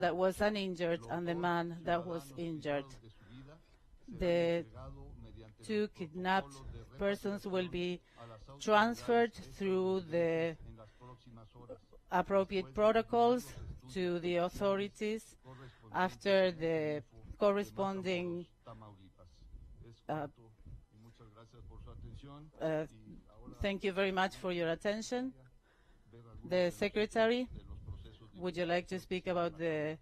that was uninjured and the man that was injured. The two kidnapped persons will be transferred through the appropriate protocols to the authorities after the corresponding thank you very much for your attention. The Secretary, would you like to speak about the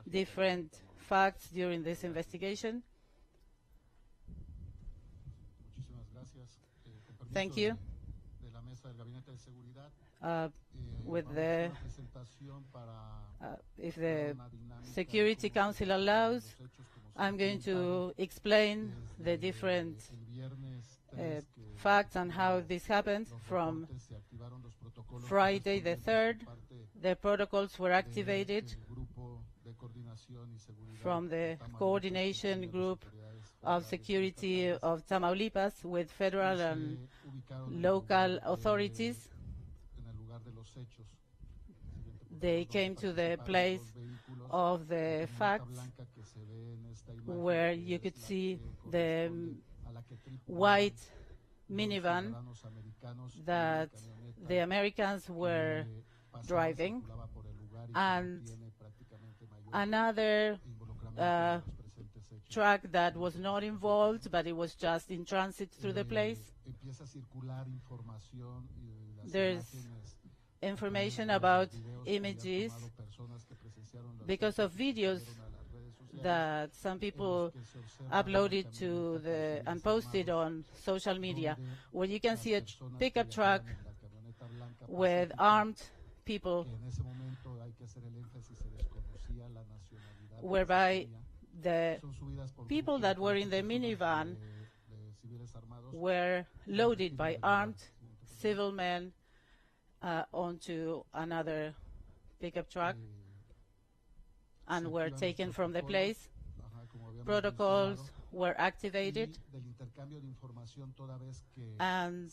different facts during this investigation? Thank you. If the Security Council allows, I'm going to explain the different facts and how this happened. From Friday the 3rd, the protocols were activated from the coordination group of security of Tamaulipas with federal and local authorities. They came to the place of the facts where you could see the white minivan that the Americans were driving, and another truck that was not involved, but it was just in transit through the place. There's information about images because of videos that some people uploaded to and posted on social media, where you can see a pickup truck with armed people, whereby the people that were in the minivan were loaded by armed civil men onto another pickup truck and were taken from the place. Protocols were activated, and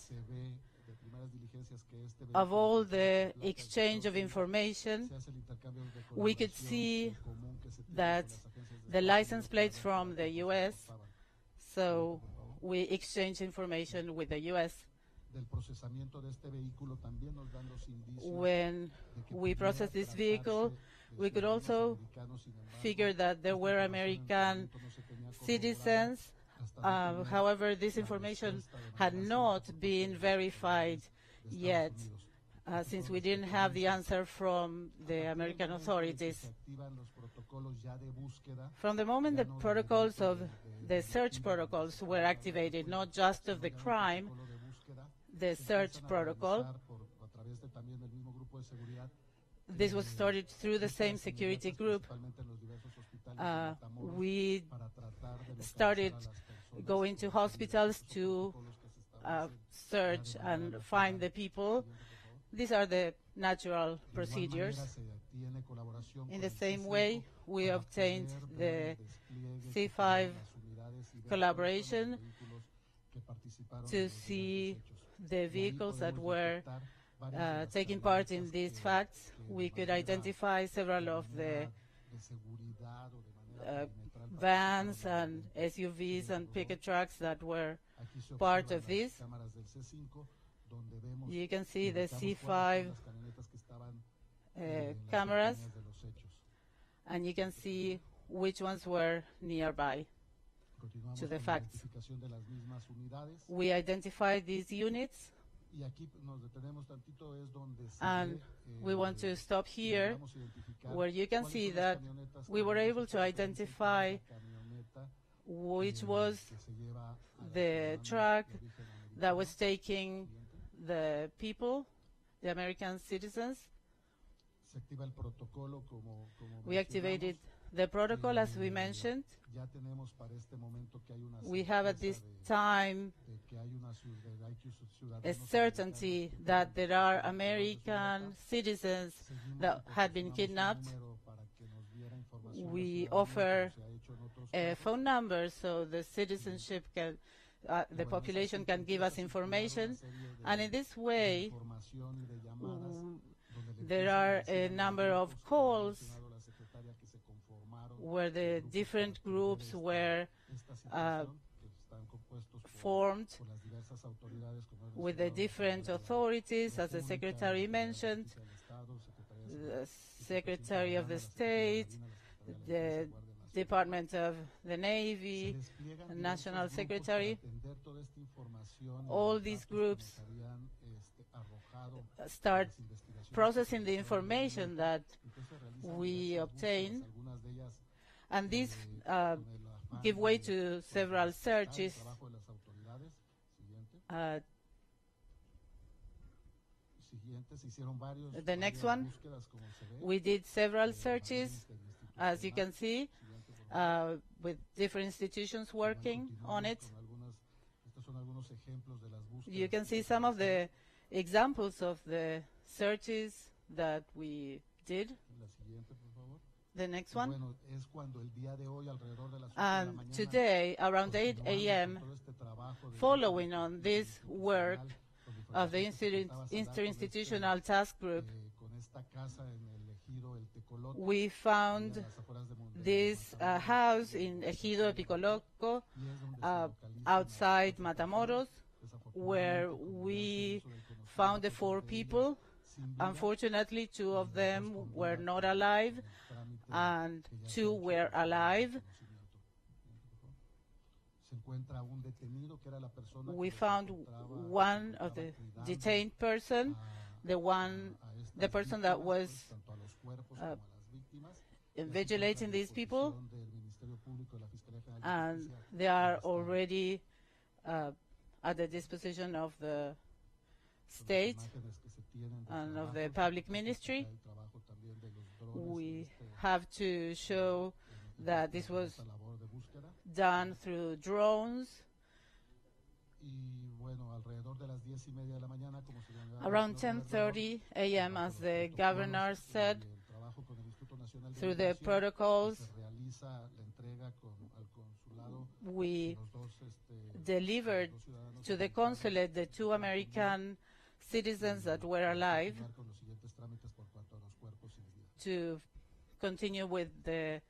of all the exchange of information, we could see that the license plates from the U.S., so we exchanged information with the U.S. When we processed this vehicle, we could also figure that there were American citizens. However, this information had not been verified yet, since we didn't have the answer from the American authorities. From the moment the protocols of the search protocols were activated, not just of the crime, the search protocol, this was started through the same security group. We started going to hospitals to search and find the people. These are the natural procedures. In the same way, we obtained the C5 collaboration to see the vehicles that were taking part in these facts. We could identify several of the vans and SUVs and pickup trucks that were part of this. You can see the C5 cameras, and you can see which ones were nearby to the facts. We identified these units, and we want to stop here, where you can see that we were able to identify which was the truck that was taking the people, the American citizens. We activated the protocol, as we mentioned. We have at this time a certainty that there are American citizens that had been kidnapped. We offer a phone number so the citizenship can, the population can give us information, and in this way there are a number of calls where the different groups were formed with the different authorities, as the Secretary mentioned, the Secretary of the State, the Department of the Navy, the National Secretary. All these groups start processing the information that we obtain, and these give way to several searches. The next one, we did several searches, as you can see, with different institutions working on it. You can see some of the examples of the searches that we did. The next one. And today, around 8 a.m., following on this work of the Interinstitutional Task Group, we found this house in Ejido Epicoloco, outside Matamoros, where we found the 4 people. Unfortunately, 2 of them were not alive, and 2 were alive. We found one of the detained person, the person that was vigilating these people, and they are already at the disposition of the state and of the public ministry. We have to show that this was done through drones. Around 10:30 a.m., as the governor said, through the protocols, we delivered to the consulate the 2 American citizens that were alive to continue with the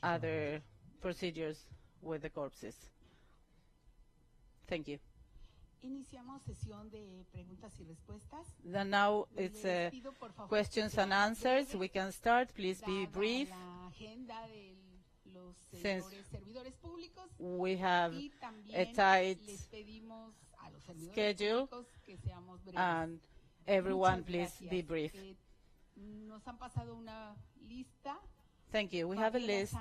other procedures with the corpses. Thank you. Iniciamos sesión de preguntas y respuestas. Then now it's questions and answers. We can start. Please be brief. Since we have a tight schedule, and everyone please be brief. Thank you. We have a list.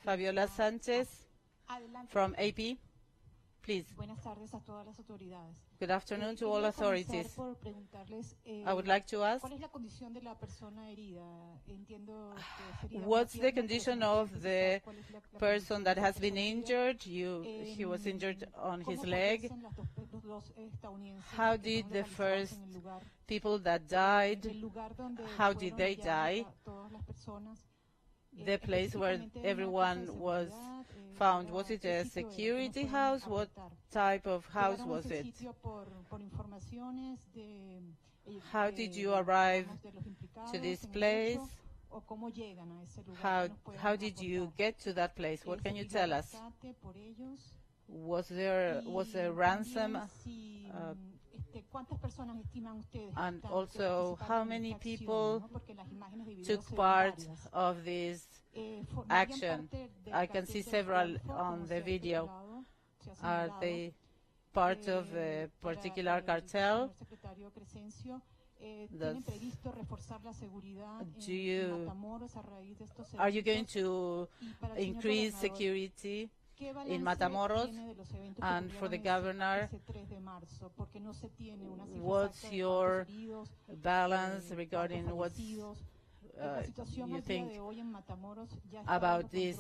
Fabiola Sanchez from AP. Please. Good afternoon to all authorities. I would like to ask, what's the condition of the person that has been injured? He was injured on his leg. How did the first people that died, how did they die? The place where everyone was found, was it a security house? What type of house was it? How did you arrive to this place? How did you get to that place? What can you tell us? Was a ransom? And also, how many people took part of this action? I can see several on the video. Are they part of a particular cartel? Are you going to increase security in Matamoros? And for the governor, what's your balance regarding what you think about this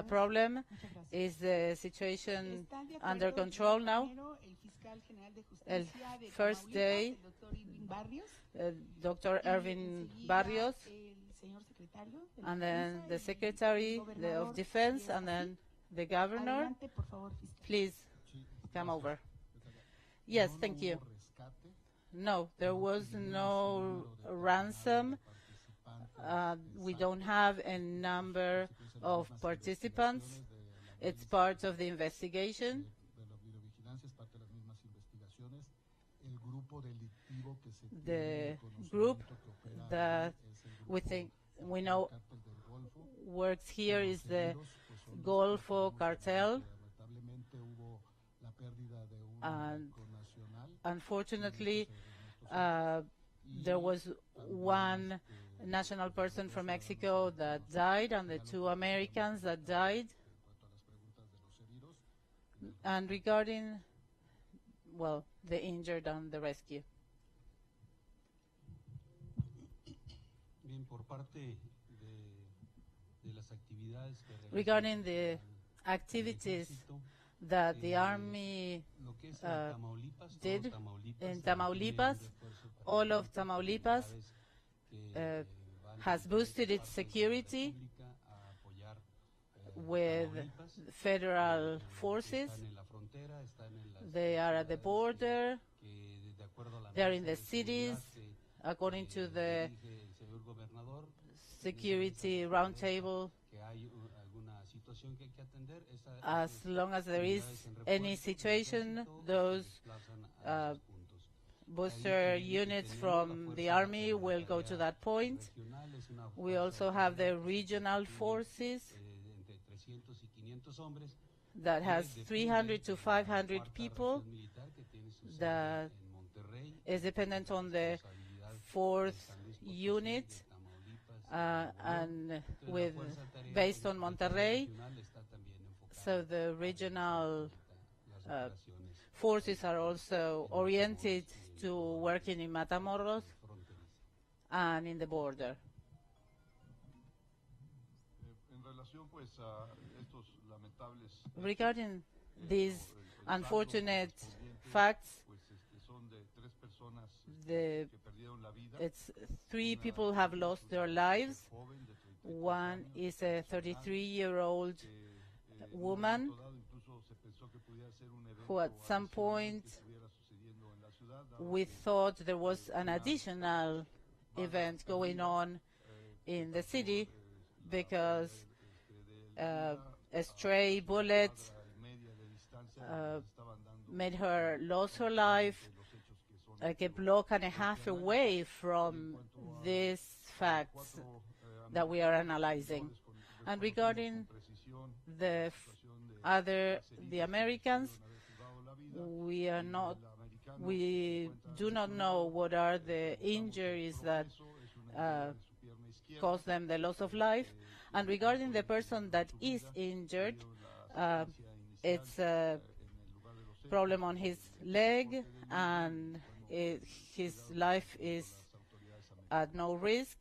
problem? Is the situation under control now? First day, Dr. Ervin Barrios, and then the Secretary of Defense, and then the governor. Please come over. Yes, thank you. No, there was no ransom We don't have a number of participants. It's part of the investigation. The group that we know works here is the Golfo Cartel. And unfortunately, there was one national person from Mexico that died and the 2 Americans that died. And regarding, well, the injured and the rescue. Regarding the activities that the Army did in Tamaulipas, all of Tamaulipas has boosted its security with federal forces. They are at the border, they are in the cities, according to the Security Roundtable. As long as there is any situation, those booster units from the Army will go to that point. We also have the regional forces that has 300 to 500 people that is dependent on the 4th unit and based on Monterrey. So the regional forces are also oriented to working in Matamoros and in the border. Regarding these unfortunate facts, it's 3 people have lost their lives. One is a 33-year-old woman who at some point we thought there was an additional event going on in the city because a stray bullet made her lose her life like a block and a half away from these facts that we are analyzing. And regarding the Americans, we do not know what are the injuries that caused them the loss of life. And regarding the person that is injured, it's a problem on his leg, and his life is at no risk.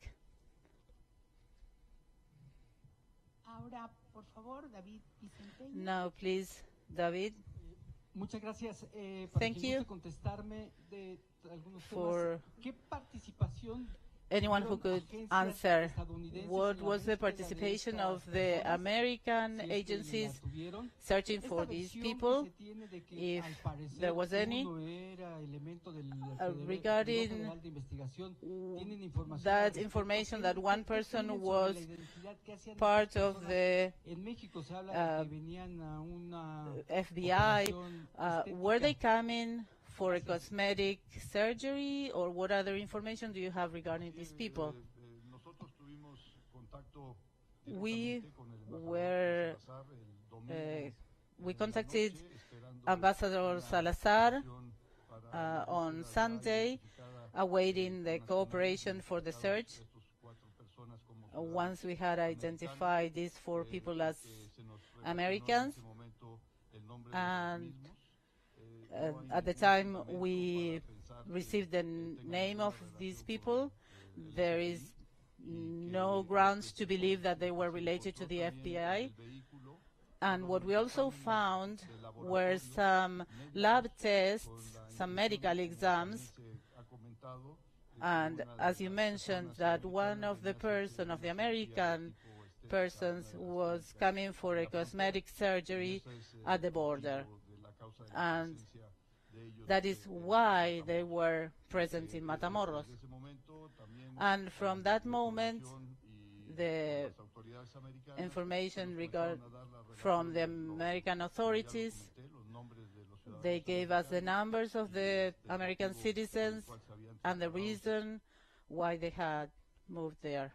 Now, please, David. Muchas gracias. Thank you for anyone who could answer. What was the participation of the American agencies searching for these people, if there was any? Regarding that information that one person was part of the FBI, were they coming for a cosmetic surgery, or what other information do you have regarding these people? We contacted Ambassador Salazar on Sunday, awaiting the cooperation for the search. Once we had identified these 4 people as Americans, and at the time we received the name of these people, there is no grounds to believe that they were related to the FBI. And what we also found were some lab tests, some medical exams, and as you mentioned, that one of the American persons was coming for a cosmetic surgery at the border. And that is why they were present in Matamoros. And from that moment, the information from the American authorities. They gave us the numbers of the American citizens and the reason why they had moved there.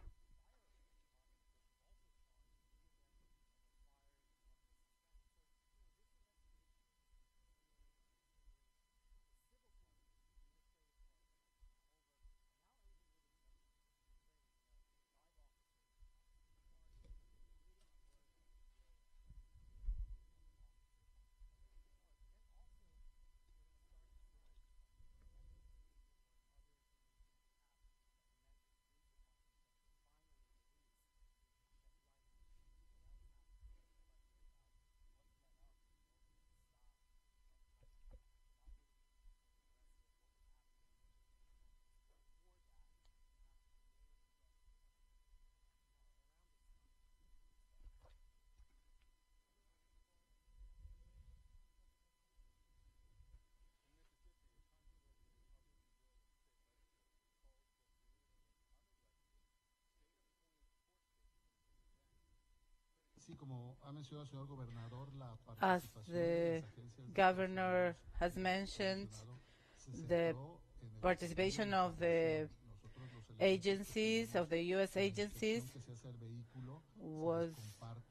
As the governor has mentioned, the participation of the agencies, of the U.S. agencies, was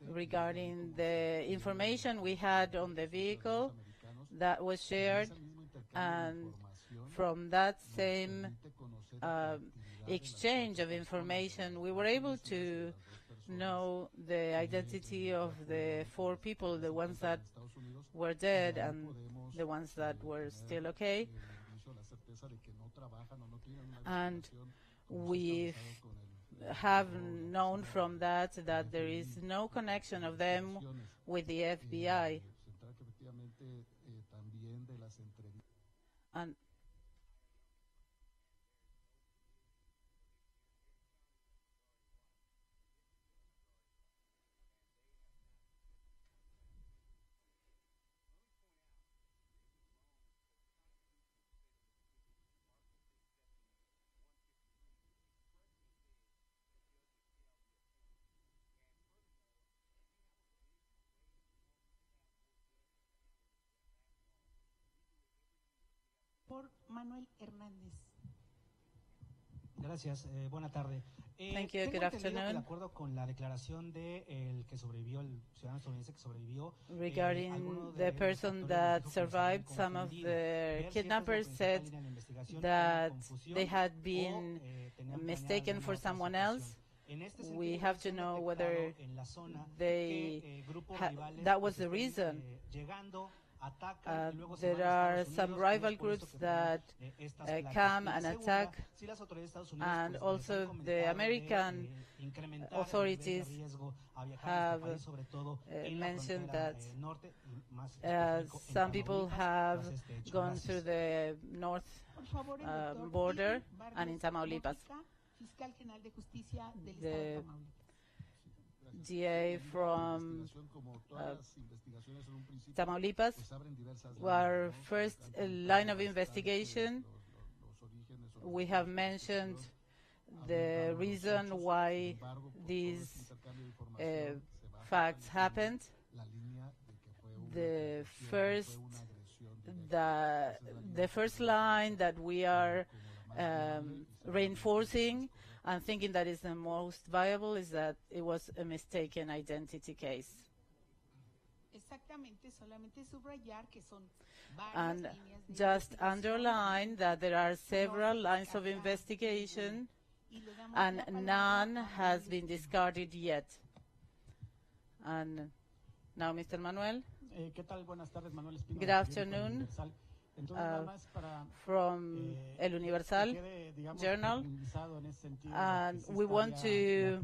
regarding the information we had on the vehicle that was shared, and from that same exchange of information, we were able to know the identity of the 4 people, the ones that were dead and the ones that were still okay. And we have known from that there is no connection of them with the FBI. And Por Manuel Hernández. Gracias, buena tarde. Thank you, good Tengo entendido que afternoon. de acuerdo con la declaración de el que sobrevivió, el ciudadano estadounidense que sobrevivió, regarding the person that survived, some of the kidnappers said that they had been mistaken for someone else. We have to know whether that was the reason. There are some rival groups that come and attack, and also the American authorities have mentioned that some people have gone through the north border and in Tamaulipas. The DA from Tamaulipas, our first line of investigation, we have mentioned the reason why these facts happened. The first line that we are reinforcing and thinking that is the most viable is that it was a mistaken identity case. And just underline that there are several lines of investigation and none has been discarded yet. And now, Mr. Manuel. Good afternoon. From El Universal Journal, and we want to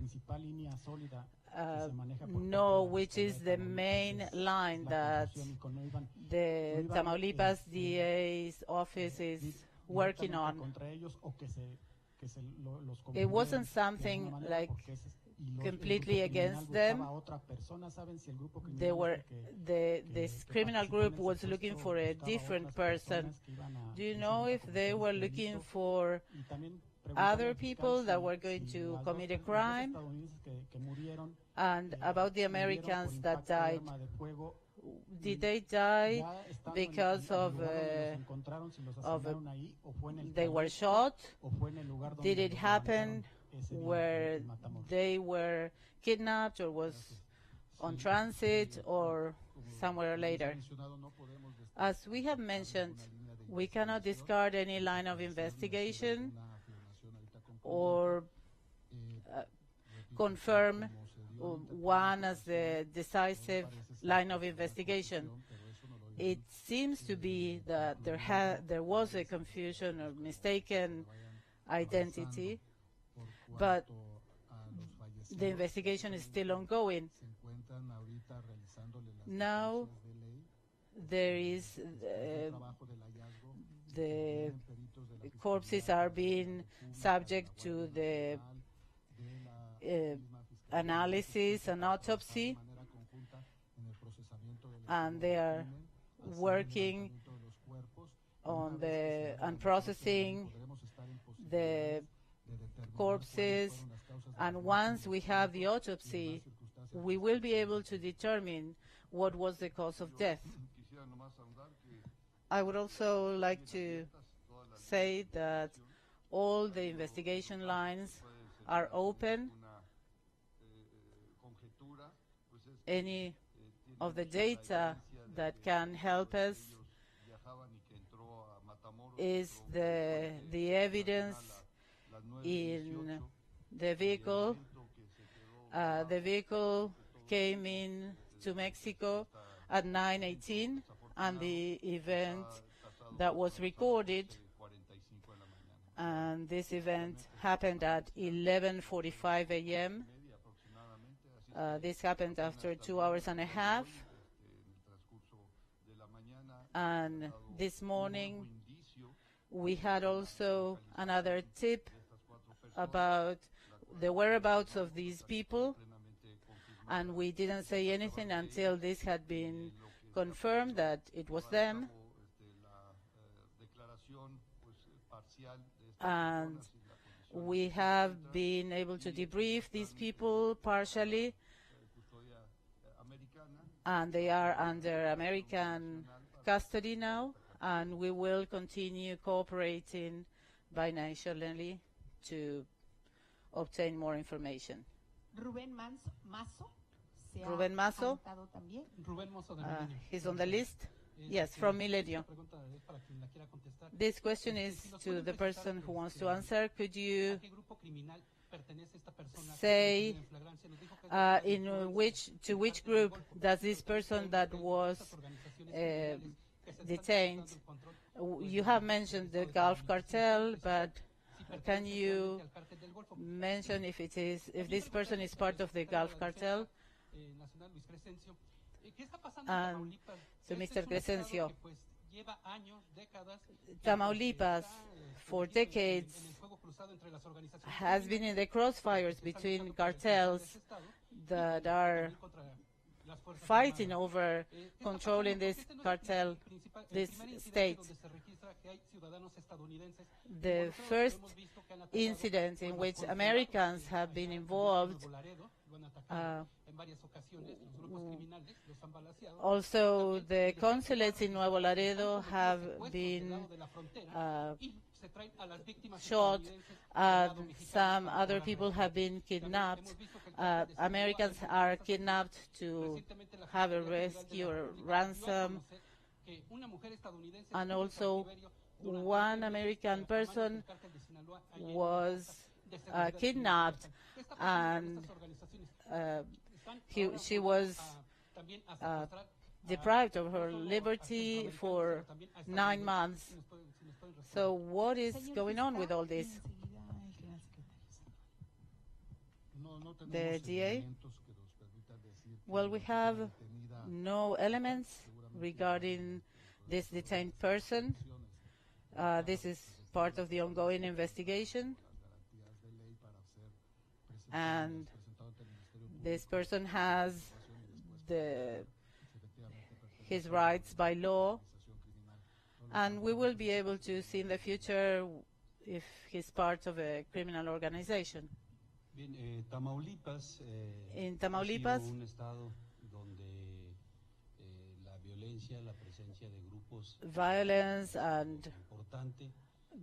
know which is the main line that the Tamaulipas DA's office is working on. It wasn't something like completely against them. This criminal group was looking for a different person. Do you know if they were looking for other people that were going to commit a crime, and about the Americans that died. Did they die because of they were shot? Did it happen where they were kidnapped or was on transit or somewhere later? As we have mentioned, we cannot discard any line of investigation or confirm one as the decisive line of investigation. It seems to be that there was a confusion or mistaken identity, but the investigation is still ongoing. Now there is the corpses are being subject to the analysis and autopsy, and they are working on and processing the corpses, and once we have the autopsy, we will be able to determine what was the cause of death. I would also like to say that all the investigation lines are open. Any of the data that can help us is the evidence in the vehicle. The vehicle came in to Mexico at 9:18, and the event that was recorded, and this event happened at 11:45 a.m. This happened after 2 hours and a half, and this morning we had also another tip about the whereabouts of these people, and we didn't say anything until this had been confirmed that it was them. And we have been able to debrief these people partially, and they are under American custody now, and we will continue cooperating bilaterally to obtain more information. Rubén Mazo. Rubén Mazo. He's on the list. Yes, from Milenio. This question is to the person who wants to answer. Could you say to which group does this person that was detained? You have mentioned the Gulf Cartel, but can you mention if this person is part of the Gulf Cartel? And to Mr. Crescencio, Tamaulipas for decades has been in the crossfires between cartels that are fighting over controlling this cartel, this state. The first incident in which Americans have been involved, also the consulates in Nuevo Laredo have been shot, some other people have been kidnapped. Americans are kidnapped to have a rescue or ransom, and also one American person was kidnapped, and she was deprived of her liberty for 9 months. So what is going on with all this? The DA? Well, we have no elements regarding this detained person. This is part of the ongoing investigation, and this person has his rights by law, and we will be able to see in the future if he's part of a criminal organization. Bien, Tamaulipas, In ha Tamaulipas, sido un estado donde la violencia, la presencia de grupos violence and importante.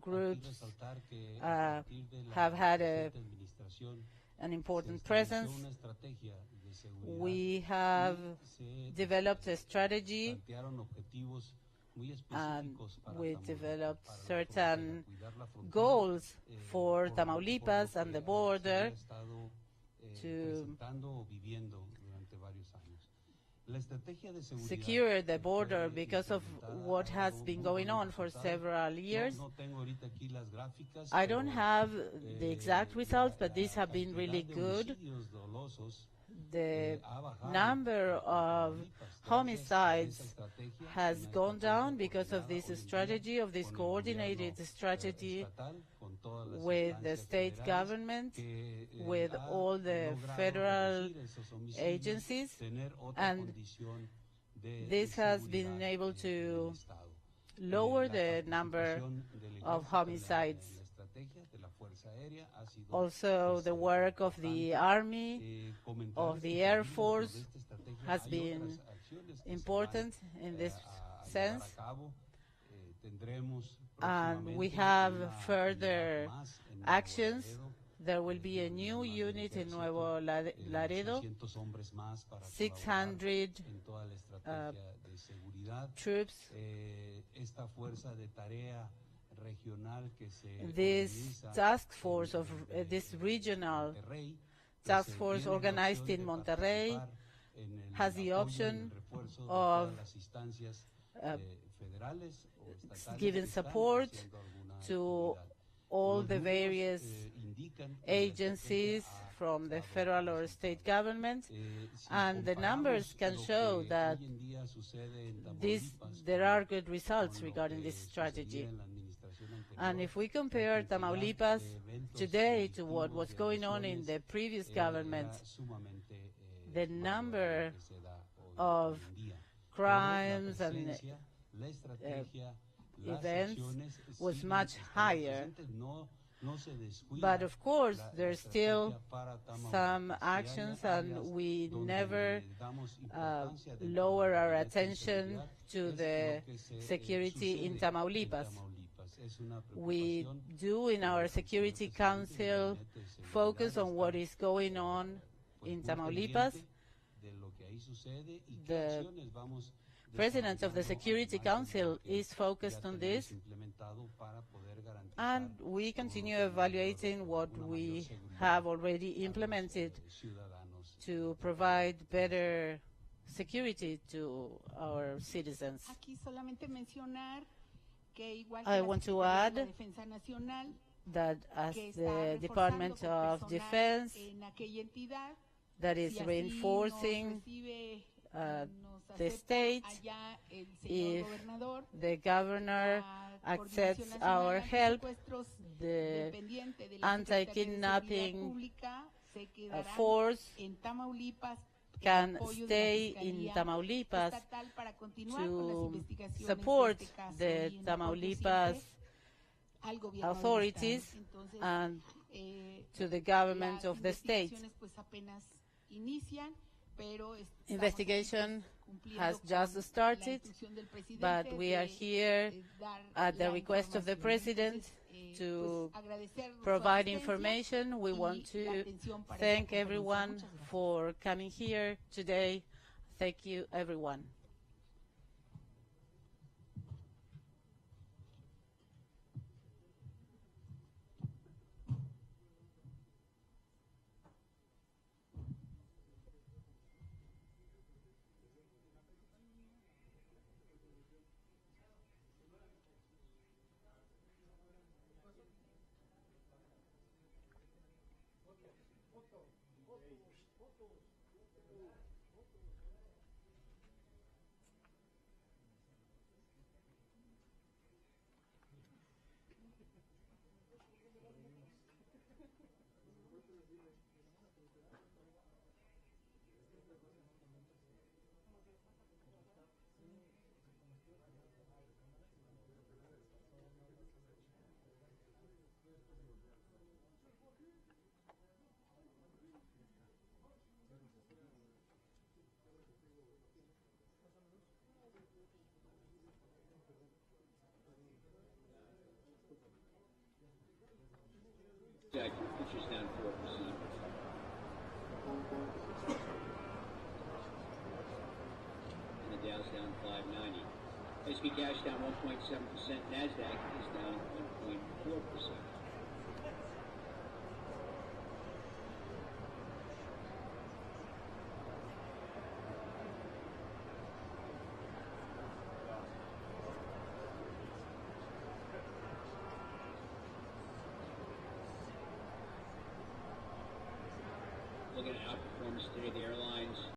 groups Aquí resaltar que a partir de la have had presente administración an se important estableció presence. una estrategia de seguridad We have y se developed a strategy, plantearon objetivos muy and específicos para we Tamaulipas, developed para la certain frontera, cuidar la frontera, goals for por lo Tamaulipas que and the se border había estado to presentando o viviendo durante varios años. La estrategia de seguridad secure the que border fue because of implementada what ha has dado been muy going buenos on for resultados. several years. No tengo ahorita aquí las gráficas, I don't pero, have the exact results, but these la have been really cantidad de good. homicidios dolosos, The ha bajado number en of Tamaulipas, gracias a homicides esa estrategia, has una gone estrategia down because of coordinada this hoy en día strategy, of this con el coordinated gobierno, strategy estatal, con todas las with the instancias state federales, government, que, with ha all the logrado federal reducir esos homicidios, agencies, tener otra and condición de this has seguridad been able en el to estado. lower La the number participación del of ejército homicides. en la estrategia de la Fuerza Aérea ha sido, Also, the work of the Army, of the Air Force has been important in this sense. And we have further actions. There will be a new unit in Nuevo Laredo, 600 troops. This task force of this regional task force organized in Monterrey has the option of giving support to all the various agencies from the federal or state government, and the numbers can show that there are good results regarding this strategy. And if we compare Tamaulipas today to what was going on in the previous government, the number of crimes and events was much higher. But of course, there's still some actions, and we never lower our attention to the security in Tamaulipas. We do in our Security Council focus on what is going on in Tamaulipas. The President of the Security Council is focused on this, and we continue evaluating what we have already implemented to provide better security to our citizens. I want to add that as the Department of Defense that is reinforcing the state, if the governor accepts our help, the anti-kidnapping force can stay in Tamaulipas to support the Tamaulipas authorities and to the government of the state. Investigation has just started, but we are here at the request of the President to provide information. We want to thank everyone for coming here today. Thank you, everyone. futures down 4%. And the Dow's down 590. S&P cash down 1.7%. NASDAQ is down 1.4%. Looking at outperformance today, the airline